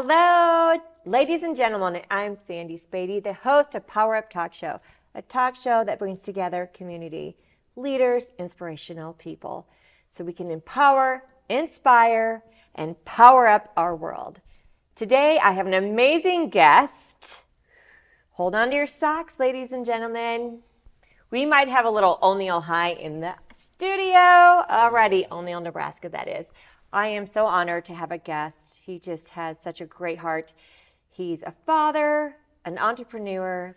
Hello, ladies and gentlemen. I'm Sandy Spady, the host of Power Up Talk Show, a talk show that brings together community leaders, inspirational people, so we can empower, inspire, and power up our world. Today, I have an amazing guest. Hold on to your socks, ladies and gentlemen. We might have a little O'Neill High in the studio already, O'Neill, Nebraska, that is. I am so honored to have a guest. He just has such a great heart. He's a father, an entrepreneur,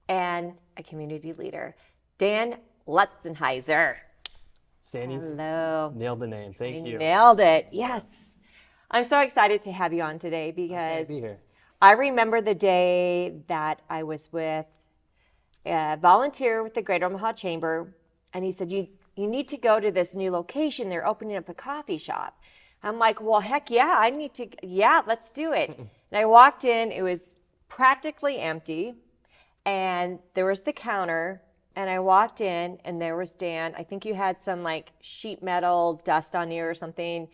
and a community leader. Dan Loutzenhiser. Sandy, hello. Nailed the name. Thank you. Nailed it. Yes. I'm so excited to have you on today because I remember the day that I was with a volunteer with the Greater Omaha Chamber, and he said, you need to go to this new location. They're opening up a coffee shop. I'm like, well, heck yeah, let's do it. And I walked in, it was practically empty, and there was the counter, and I walked in, and there was Dan. I think you had some like sheet metal dust on you or something.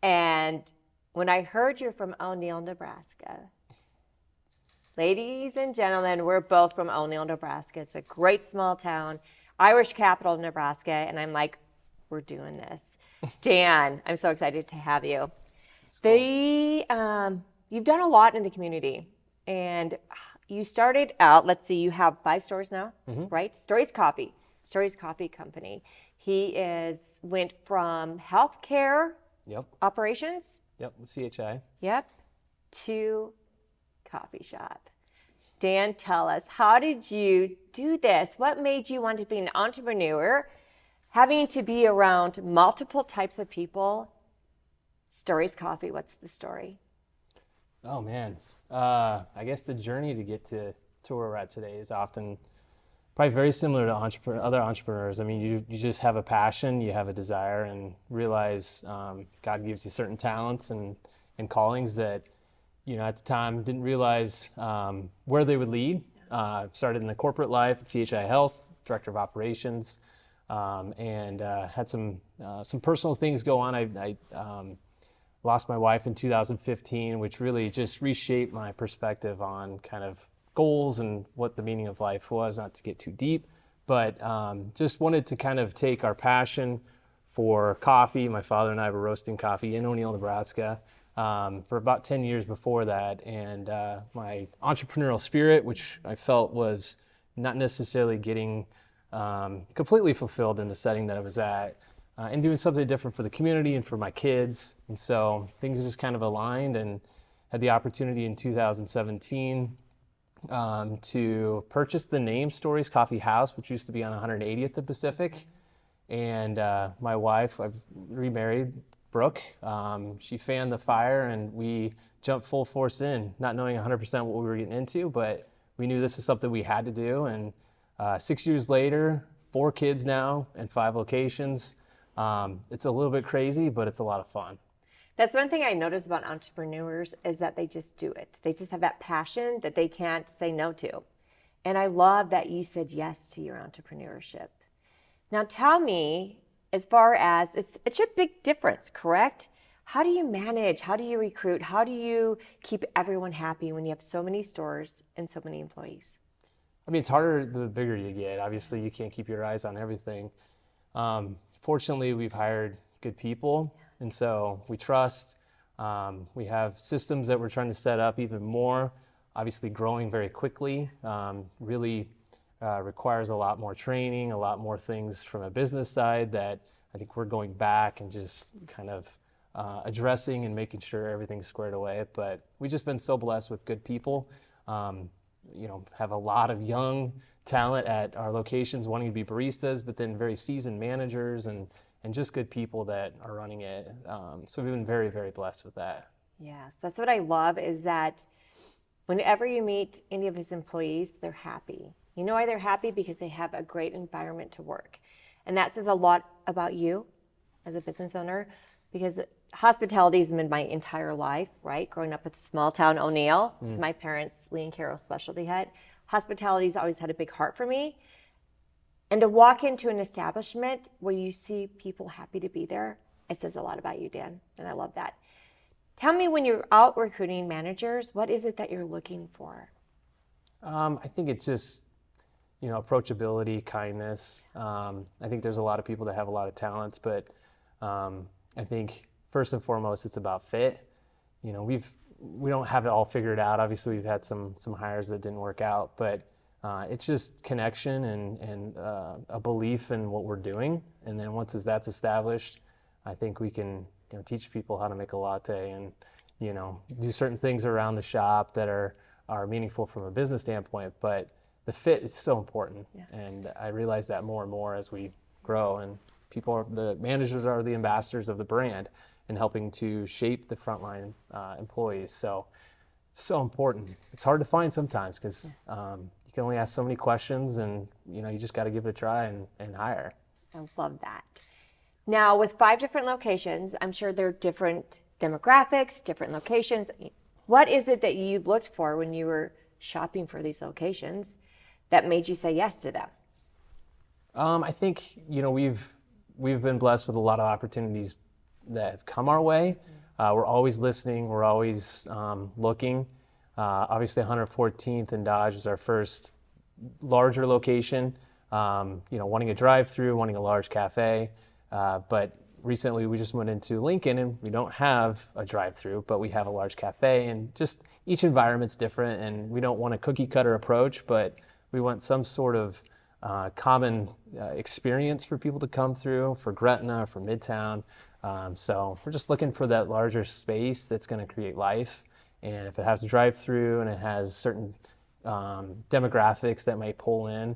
And when I heard you're from O'Neill, Nebraska, ladies and gentlemen, we're both from O'Neill, Nebraska. It's a great small town, Irish capital of Nebraska, and I'm like, we're doing this. Dan, I'm so excited to have you. Cool. You've done a lot in the community, and you started out, let's see, you have 5 stores now, right? Stories Coffee Company. He went from healthcare operations. CHI. To coffee shop. Dan, tell us, how did you do this? What made you want to be an entrepreneur, having to be around multiple types of people? Stories Coffee, what's the story? Oh, man. I guess the journey to get to where we're at today is often probably very similar to other entrepreneurs. I mean, you just have a passion, you have a desire, and realize God gives you certain talents and callings that, at the time, didn't realize where they would lead. Started in the corporate life at CHI Health, director of operations, and had some personal things go on. I lost my wife in 2015, which really just reshaped my perspective on kind of goals and what the meaning of life was, not to get too deep, but just wanted to kind of take our passion for coffee. My father and I were roasting coffee in O'Neill, Nebraska, for about 10 years before that, and my entrepreneurial spirit, which I felt was not necessarily getting completely fulfilled in the setting that I was at, and doing something different for the community and for my kids. And so things just kind of aligned, and had the opportunity in 2017 to purchase the name Stories Coffee House, which used to be on 180th and Pacific. And my wife, I've remarried, Brooke, she fanned the fire, and we jumped full force in, not knowing 100% what we were getting into, but we knew this is something we had to do. And 6 years later, 4 kids now and 5 locations. It's a little bit crazy, but it's a lot of fun. That's one thing I notice about entrepreneurs is that they just do it. They just have that passion that they can't say no to. And I love that you said yes to your entrepreneurship. Now tell me, as far as, it's a big difference, correct? How do you manage? How do you recruit? How do you keep everyone happy when you have so many stores and so many employees? I mean, it's harder the bigger you get. Obviously, you can't keep your eyes on everything. Fortunately, we've hired good people, and so we trust. We have systems that we're trying to set up even more. Obviously, growing very quickly really requires a lot more training, a lot more things from a business side that I think we're going back and just kind of addressing and making sure everything's squared away. But we've just been so blessed with good people. Have a lot of young talent at our locations wanting to be baristas, but then very seasoned managers and just good people that are running it. So we've been very, very blessed with that. Yes, that's what I love, is that whenever you meet any of his employees, they're happy. You know why they're happy? Because they have a great environment to work. And that says a lot about you as a business owner, because hospitality has been my entire life, right? Growing up with a small town, O'Neill, my parents, Lee and Carol Specialty Hut. Hospitality's always had a big heart for me. And to walk into an establishment where you see people happy to be there, it says a lot about you, Dan, and I love that. Tell me, when you're out recruiting managers, what is it that you're looking for? I think it's just, approachability, kindness. I think there's a lot of people that have a lot of talents, but I think first and foremost, it's about fit. We don't have it all figured out. Obviously, we've had some hires that didn't work out, but it's just connection and a belief in what we're doing. And then once that's established, I think we can teach people how to make a latte and do certain things around the shop that are meaningful from a business standpoint. But the fit is so important, and I realize that more and more as we grow. And the managers are the ambassadors of the brand and helping to shape the frontline employees. So it's so important. It's hard to find sometimes because you can only ask so many questions, and you just got to give it a try and hire. I love that. Now, with 5 different locations, I'm sure there are different demographics, different locations. What is it that you looked for when you were shopping for these locations that made you say yes to them? I think we've been blessed with a lot of opportunities that have come our way. We're always listening. We're always looking. Obviously, 114th and Dodge is our first larger location. Wanting a drive-through, wanting a large cafe. But recently, we just went into Lincoln, and we don't have a drive-through, but we have a large cafe. And just each environment's different, and we don't want a cookie-cutter approach, but we want some sort of common experience for people to come through, for Gretna, for Midtown. So we're just looking for that larger space that's going to create life. And if it has a drive-through and it has certain demographics that might pull in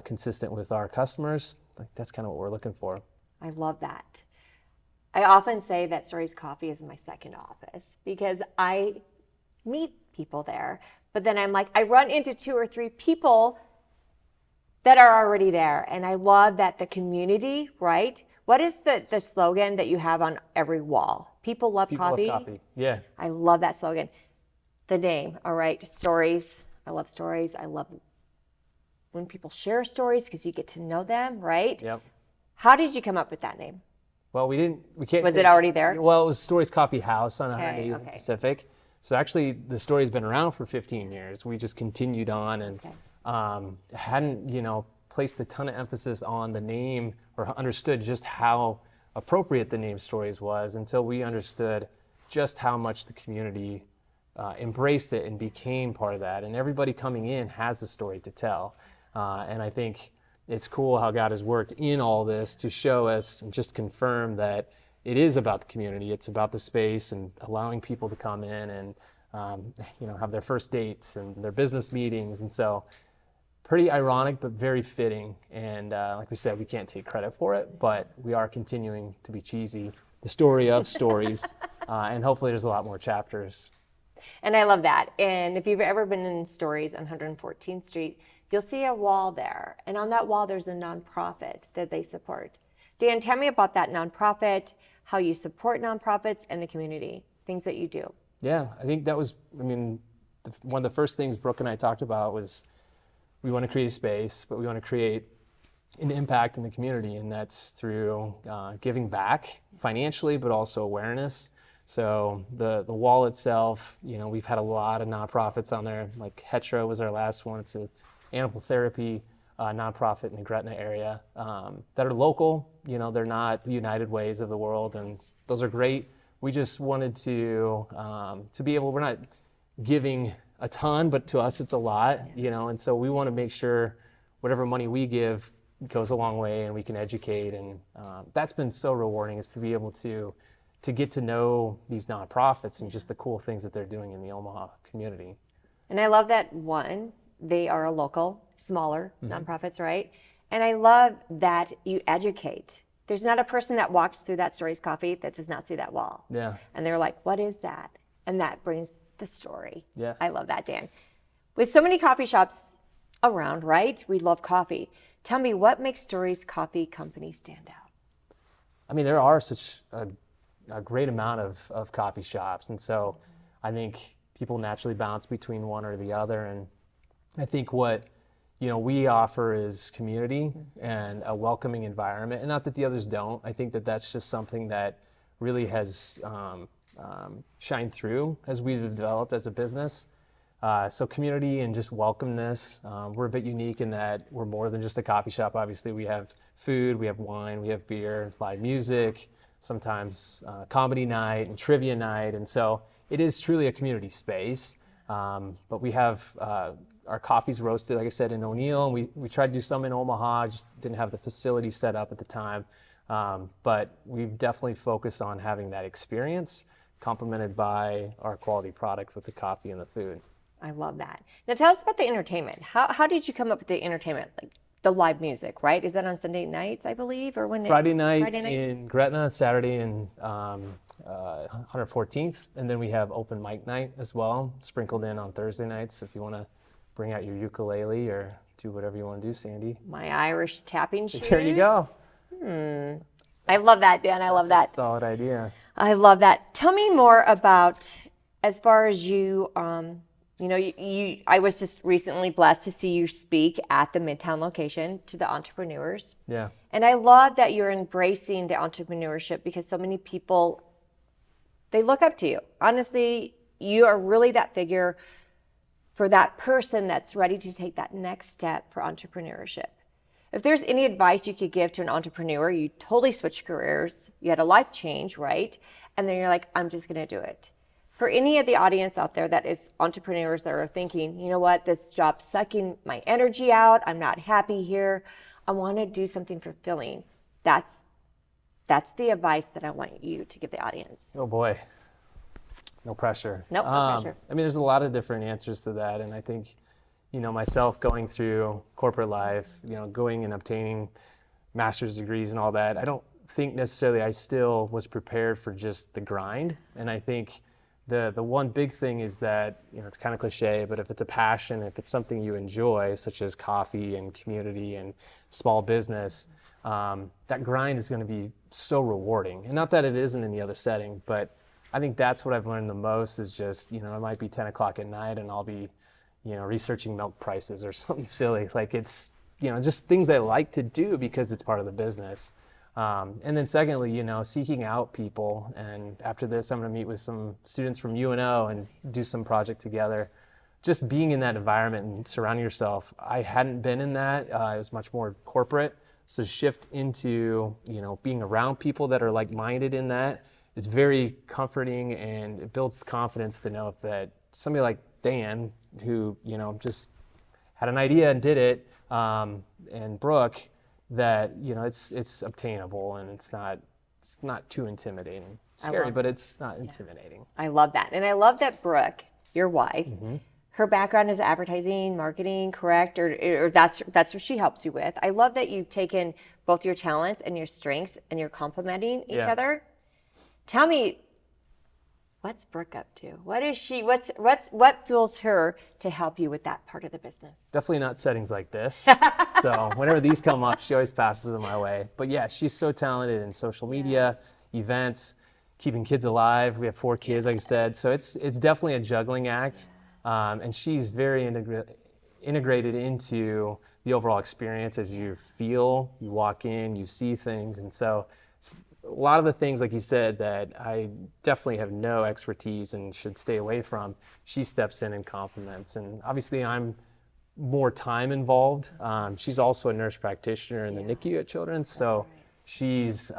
consistent with our customers, that's kind of what we're looking for. I love that. I often say that Stories Coffee is my second office because I meet people there, but then I'm like, I run into 2 or 3 people that are already there. And I love that the community, right? What is the slogan that you have on every wall? People love coffee. Love coffee. Yeah. I love that slogan. The name, all right, Stories. I love stories. I love when people share stories because you get to know them, right? Yep. How did you come up with that name? Well, we can't. Was it already there? Well, it was Stories Coffee House on 180th Okay. Pacific. So actually, the story's been around for 15 years. We just continued on and hadn't, placed a ton of emphasis on the name or understood just how appropriate the name Stories was until we understood just how much the community embraced it and became part of that. And everybody coming in has a story to tell. And I think it's cool how God has worked in all this to show us and just confirm that it is about the community. It's about the space and allowing people to come in and, have their first dates and their business meetings. And so pretty ironic, but very fitting. And like we said, we can't take credit for it, but we are continuing to be cheesy. The story of stories. And hopefully there's a lot more chapters. And I love that. And if you've ever been in Stories on 114th Street, you'll see a wall there. And on that wall, there's a nonprofit that they support. Dan, tell me about that nonprofit, how you support nonprofits and the community, things that you do. Yeah, I think that was, one of the first things Brooke and I talked about was we want to create a space, but we want to create an impact in the community. And that's through giving back financially, but also awareness. So the wall itself, we've had a lot of nonprofits on there. Like Hetra was our last one. It's an animal therapy nonprofit in the Gretna area that are local. They're not the United Ways of the world, and those are great. We just wanted to be able. We're not giving a ton, but to us it's a lot, and so we want to make sure whatever money we give goes a long way, and we can educate, and that's been so rewarding, is to be able to get to know these nonprofits and just the cool things that they're doing in the Omaha community. And I love that, one, they are a local, smaller nonprofits, right? And I love that you educate. There's not a person that walks through that Stories Coffee that does not see that wall. Yeah. And they're like, what is that? And that brings the story. Yeah. I love that, Dan. With so many coffee shops around, right? We love coffee. Tell me, what makes Stories Coffee Company stand out? There are such a great amount of coffee shops. And so I think people naturally bounce between one or the other. And I think what, we offer is community and a welcoming environment. And not that the others don't. I think that that's just something that really has shine through as we've developed as a business. So community and just welcomeness. We're a bit unique in that we're more than just a coffee shop. Obviously, we have food, we have wine, we have beer, live music, sometimes comedy night and trivia night. And so it is truly a community space. But we have our coffees roasted, like I said, in O'Neill. And we tried to do some in Omaha, just didn't have the facility set up at the time. But we've definitely focused on having that experience complemented by our quality product with the coffee and the food. I love that. Now tell us about the entertainment. How did you come up with the entertainment? Like the live music, right? Is that on Sunday nights, I believe, or when? Friday night in Gretna, Saturday in 114th, and then we have open mic night as well, sprinkled in on Thursday nights. If you want to bring out your ukulele or do whatever you want to do, Sandy. My Irish tapping shoes. There you go. I love that, Dan. I love that. Solid idea. I love that. Tell me more about, as far as you, I was just recently blessed to see you speak at the Midtown location to the entrepreneurs. Yeah. And I love that you're embracing the entrepreneurship, because so many people, they look up to you. Honestly, you are really that figure for that person that's ready to take that next step for entrepreneurship. If there's any advice you could give to an entrepreneur, you totally switched careers, you had a life change, right? And then you're like, I'm just going to do it. For any of the audience out there that is entrepreneurs that are thinking, you know what, this job's sucking my energy out, I'm not happy here, I want to do something fulfilling. That's the advice that I want you to give the audience. Oh boy. No pressure. Nope, no pressure. I mean, there's a lot of different answers to that. And I think, myself going through corporate life, going and obtaining master's degrees and all that, I don't think necessarily I still was prepared for just the grind. And I think the one big thing is that, it's kind of cliche, but if it's a passion, if it's something you enjoy, such as coffee and community and small business, that grind is going to be so rewarding. And not that it isn't in the other setting, but I think that's what I've learned the most is just, it might be 10 o'clock at night and I'll be, researching milk prices or something silly. Like it's, just things I like to do because it's part of the business. And then secondly, seeking out people. And after this, I'm going to meet with some students from UNO and do some project together. Just being in that environment and surrounding yourself. I hadn't been in that. It was much more corporate. So shift into, being around people that are like-minded in that. It's very comforting and it builds confidence to know that somebody like Dan, who, just had an idea and did it, and Brooke, that, it's obtainable and it's not too intimidating. Scary, but it's not intimidating. I love that. And I love that Brooke, your wife, her background is advertising, marketing, correct? Or that's what she helps you with. I love that you've taken both your talents and your strengths and you're complementing each other. Tell me, what's Brooke up to? What is she, what fuels her to help you with that part of the business? Definitely not settings like this. So whenever these come up, she always passes them my way. But yeah, she's so talented in social media, events, keeping kids alive. We have 4 kids, like I said. So it's definitely a juggling act. And she's very integrated into the overall experience as you feel, you walk in, you see things. And so a lot of the things, like you said, that I definitely have no expertise and should stay away from, she steps in and complements. And obviously I'm more time involved. She's also a nurse practitioner in the NICU at Children's. So she's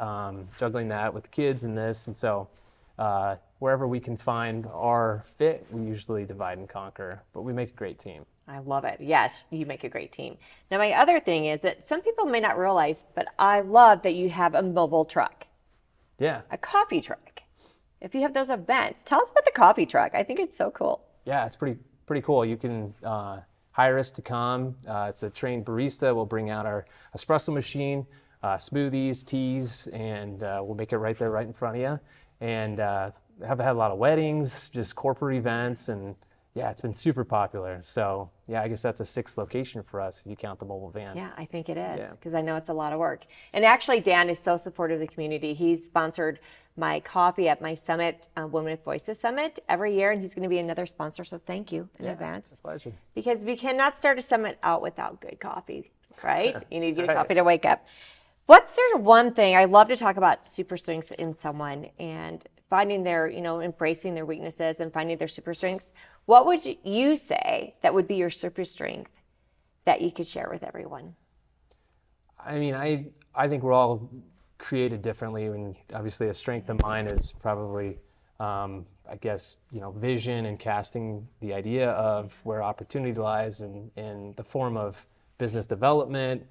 juggling that with the kids and this. And so wherever we can find our fit, we usually divide and conquer, but we make a great team. I love it. Yes, you make a great team. Now, my other thing is that some people may not realize, but I love that you have a mobile truck. Yeah. A coffee truck. If you have those events, tell us about the coffee truck. I think it's so cool. Yeah, it's pretty cool. You can hire us to come. It's a trained barista. We'll bring out our espresso machine, smoothies, teas, and we'll make it right there, right in front of you. And have had a lot of weddings, just corporate events, and yeah, it's been super popular. So yeah, I guess that's a 6th location for us if you count the mobile van. Yeah, I think it is, because I know it's a lot of work. And actually, Dan is so supportive of the community. He's sponsored my coffee at my summit, Women with Voices Summit, every year, and he's going to be another sponsor. So thank you in advance. It's a pleasure. Because we cannot start a summit out without good coffee, right? You need good coffee to wake up. What's there one thing, I love to talk about super strengths in someone, and finding their, embracing their weaknesses and finding their super strengths. What would you say that would be your super strength that you could share with everyone? I mean, I think we're all created differently, and obviously a strength of mine is probably, I guess, vision and casting the idea of where opportunity lies in the form of business development,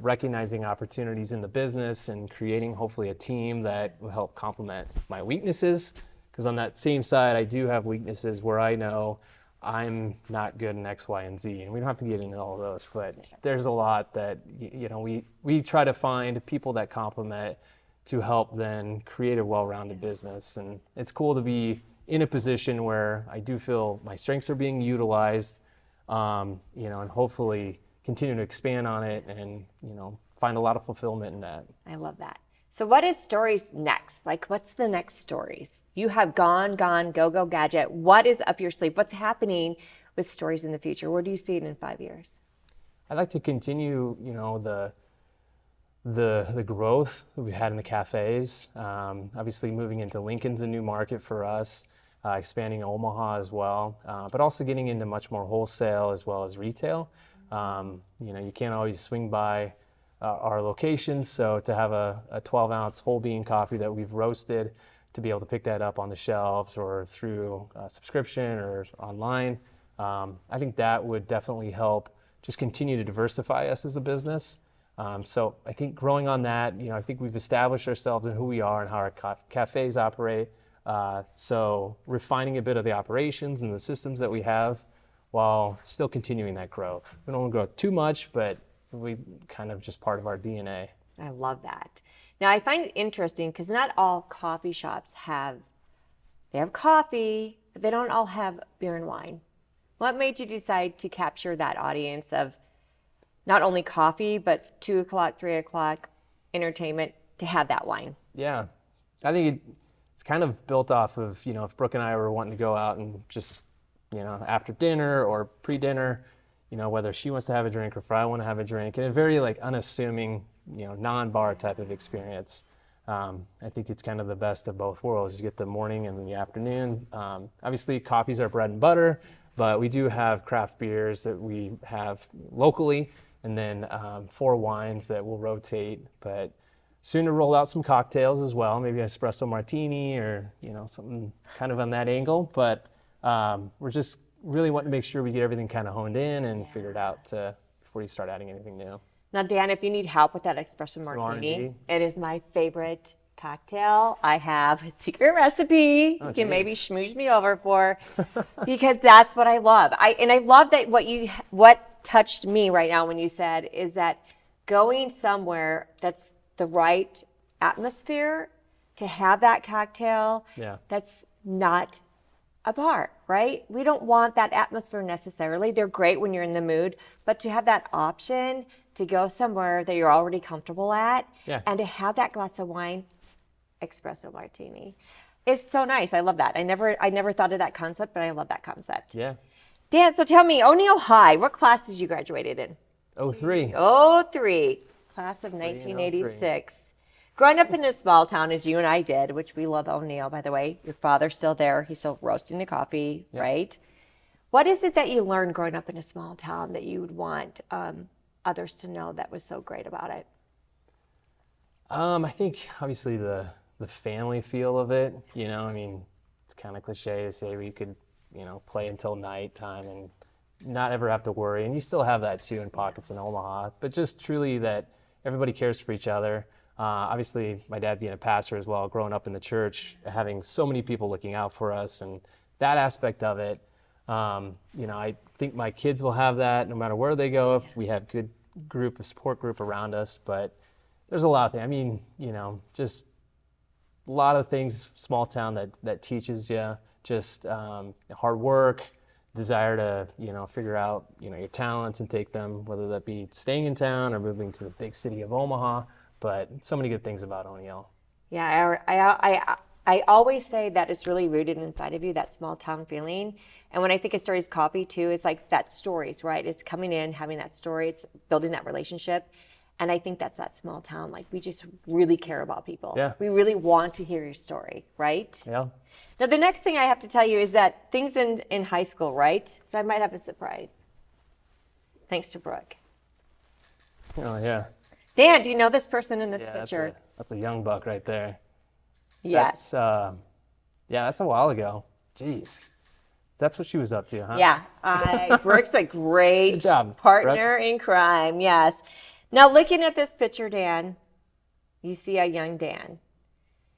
recognizing opportunities in the business and creating hopefully a team that will help complement my weaknesses. Because on that same side, I do have weaknesses where I know I'm not good in X, Y, and Z. And we don't have to get into all of those, but there's a lot that, we try to find people that complement to help then create a well-rounded business. And it's cool to be in a position where I do feel my strengths are being utilized, and hopefully continue to expand on it and, find a lot of fulfillment in that. I love that. So what is stories next? Like, what's the next stories? You have gone, go, gadget. What is up your sleeve? What's happening with stories in the future? Where do you see it in 5 years? I'd like to continue, the growth that we've had in the cafes. Obviously moving into Lincoln's a new market for us, expanding Omaha as well, but also getting into much more wholesale as well as retail. You can't always swing by our locations, so to have a 12-ounce whole bean coffee that we've roasted, to be able to pick that up on the shelves or through a subscription or online, I think that would definitely help just continue to diversify us as a business. So I think growing on that, I think we've established ourselves in who we are and how our cafes operate. So refining a bit of the operations and the systems that we have while still continuing that growth. We don't want to grow too much, but we kind of just part of our DNA. I love that. Now I find it interesting because not all coffee shops have coffee, but they don't all have beer and wine. What made you decide to capture that audience of not only coffee, but 2 o'clock, 3 o'clock entertainment to have that wine? Yeah, I think it's kind of built off of, if Brooke and I were wanting to go out and just, after dinner or pre-dinner, whether she wants to have a drink or if I want to have a drink, and a very unassuming, non-bar type of experience. I think it's kind of the best of both worlds. You get the morning and the afternoon. Obviously, coffee's our bread and butter, but we do have craft beers that we have locally, and then 4 wines that will rotate. But soon to roll out some cocktails as well, maybe an espresso martini or something kind of on that angle. But we're just really wanting to make sure we get everything kind of honed in and figured out before you start adding anything new. Now, Dan, if you need help with that espresso martini, it is my favorite cocktail. I have a secret recipe you can maybe schmooze me over for, because that's what I love. I love that what touched me right now when you said is that going somewhere that's the right atmosphere to have that cocktail, that's not a bar, right? We don't want that atmosphere necessarily. They're great when you're in the mood, but to have that option to go somewhere that you're already comfortable at and to have that glass of wine, espresso martini, is so nice. I love that. I never thought of that concept, but I love that concept. Yeah. Dan, so tell me, O'Neill High, what class did you graduated in? 03. 03, class of 1986. Growing up in a small town, as you and I did, which we love O'Neill, by the way. Your father's still there. He's still roasting the coffee, right? What is it that you learned growing up in a small town that you would want others to know that was so great about it? I think, obviously, the family feel of it. It's kind of cliche to say we could, play until nighttime and not ever have to worry. And you still have that, too, in pockets in Omaha. But just truly that everybody cares for each other. Obviously, my dad being a pastor as well, growing up in the church, having so many people looking out for us, and that aspect of it, I think my kids will have that no matter where they go if we have good support group around us. But there's a lot of things. Just a lot of things, small town that teaches you just hard work, desire to, figure out, your talents and take them, whether that be staying in town or moving to the big city of Omaha. But so many good things about O'Neill. Yeah, I always say that it's really rooted inside of you, that small town feeling. And when I think of Stories Coffee too, it's like that stories, right? It's coming in, having that story, it's building that relationship. And I think that's that small town. Like, we just really care about people. Yeah. We really want to hear your story, right? Yeah. Now, the next thing I have to tell you is that things in high school, right? So I might have a surprise. Thanks to Brooke. Oh, yeah. Dan, do you know this person in this Yeah, picture? that's a young buck right there. Yes. That's a while ago. Jeez. That's what she was up to, huh? Yeah. Brooke's a great Good job, partner in crime. Yes. Now, looking at this picture, Dan, you see a young Dan.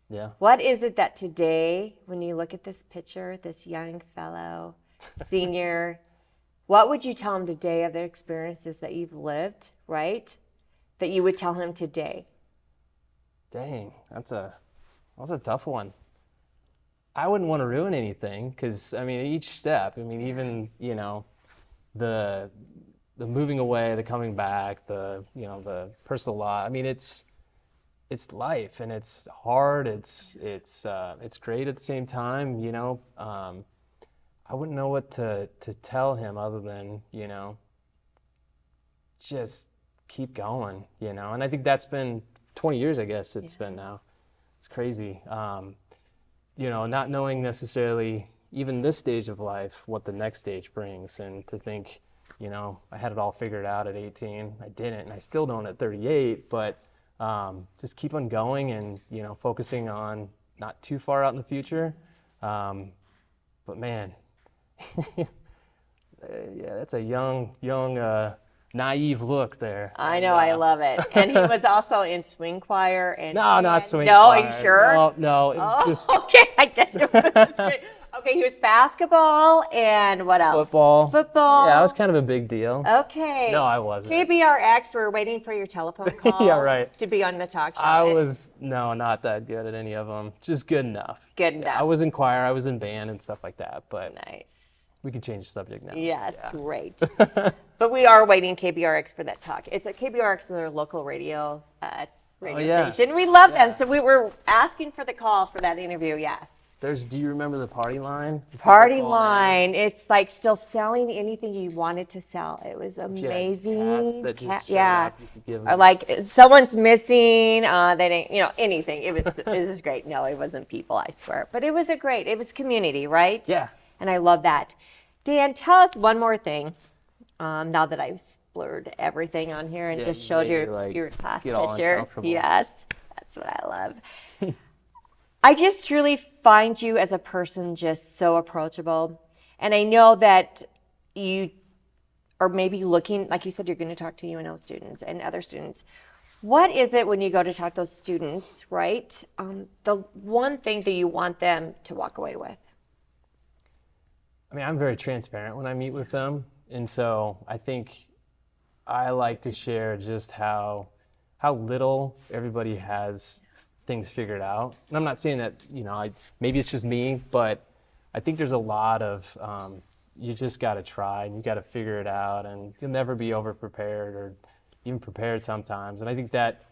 Yeah. What is it that today, when you look at this picture, this young fellow, senior, what would you tell him today of the experiences that you've lived, right? That you would tell him today? Dang, that's a tough one. I wouldn't want to ruin anything because, I mean, each step, I mean, even, you know, the moving away, the coming back, the personal law. I mean, it's life and it's hard. It's great at the same time, you know. I wouldn't know what to tell him other than, you know, just keep going, you know. And I think that's been 20 years, I guess it's been now. It's crazy. You know, not knowing necessarily even this stage of life, what the next stage brings, and to think, you know, I had it all figured out at 18. I didn't, and I still don't at 38, but just keep on going and, you know, focusing on not too far out in the future. But man, yeah, that's a young, naive look there. I know, I love it. And he was also in swing choir. And No, not swing No, choir. are you sure? No, it was just Okay, I guess it was. Okay, he was basketball and what else? football. Football. Yeah, it was kind of a big deal. Okay. No, I wasn't. KBRX, we're waiting for your telephone call. Yeah, right. To be on the talk show. I was, not that good at any of them. Just good enough. Good enough. I was in choir, I was in band and stuff like that, but Nice. we can change the subject now. Yes, Yeah. great. But we are waiting KBRX for that talk. It's a KBRX is our local radio station. We love them, so we were asking for the call for that interview. Yes. Do you remember the party line? Party line. It's like still selling anything you wanted to sell. It was amazing. Cats that just showed yeah. up, you could give Or them. like someone's missing. They didn't, anything. It was great. No, it wasn't people, I swear. But it was it was community, right? Yeah. And I love that. Dan, tell us one more thing. Now that I've blurred everything on here and just showed your class get all picture. uncomfortable. Yes, that's what I love. I just truly find you as a person just so approachable. And I know that you are maybe looking, like you said, you're going to talk to UNO students and other students. What is it when you go to talk to those students, right? The one thing that you want them to walk away with? I mean, I'm very transparent when I meet with them. And so I think I like to share just how little everybody has things figured out. And I'm not saying that, maybe it's just me, but I think there's a lot of, you just got to try and you got to figure it out, and you'll never be over prepared or even prepared sometimes. And I think that,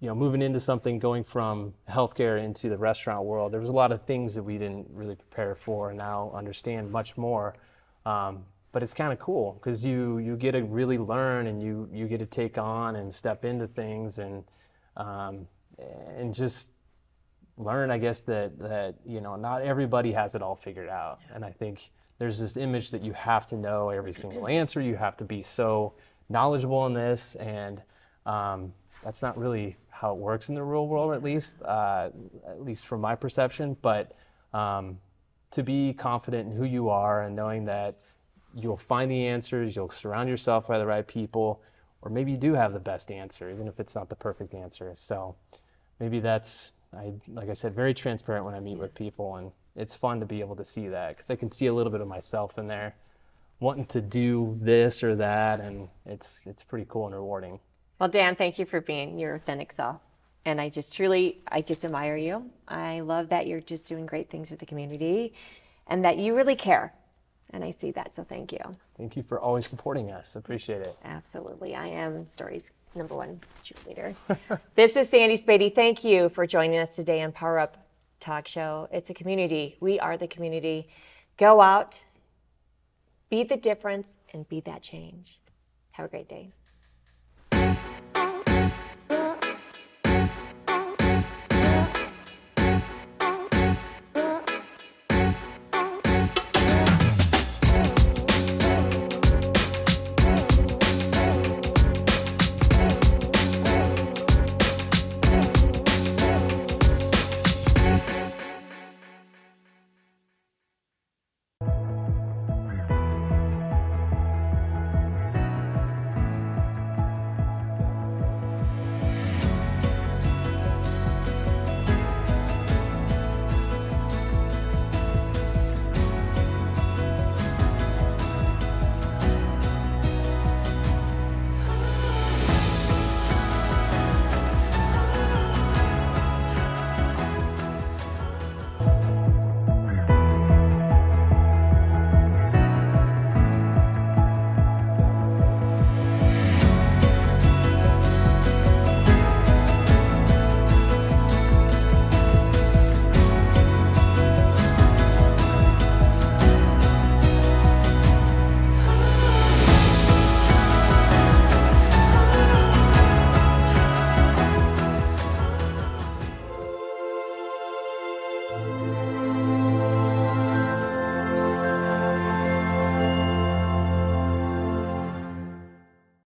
moving into something, going from healthcare into the restaurant world, there was a lot of things that we didn't really prepare for and now understand much more. But it's kind of cool because you get to really learn, and you get to take on and step into things and just learn, I guess, that not everybody has it all figured out. And I think there's this image that you have to know every single answer. You have to be so knowledgeable in this, and that's not really how it works in the real world, at least from my perception. But to be confident in who you are and knowing that you'll find the answers, you'll surround yourself by the right people, or maybe you do have the best answer, even if it's not the perfect answer. So maybe like I said, very transparent when I meet with people, and it's fun to be able to see that because I can see a little bit of myself in there wanting to do this or that, and it's pretty cool and rewarding. Well, Dan, thank you for being your authentic self. And I just admire you. I love that you're just doing great things with the community and that you really care. And I see that, so thank you. Thank you for always supporting us. Appreciate it. Absolutely. I am Story's #1 cheerleader. This is Sandy Spady. Thank you for joining us today on Power Up Talk Show. It's a community. We are the community. Go out, be the difference, and be that change. Have a great day.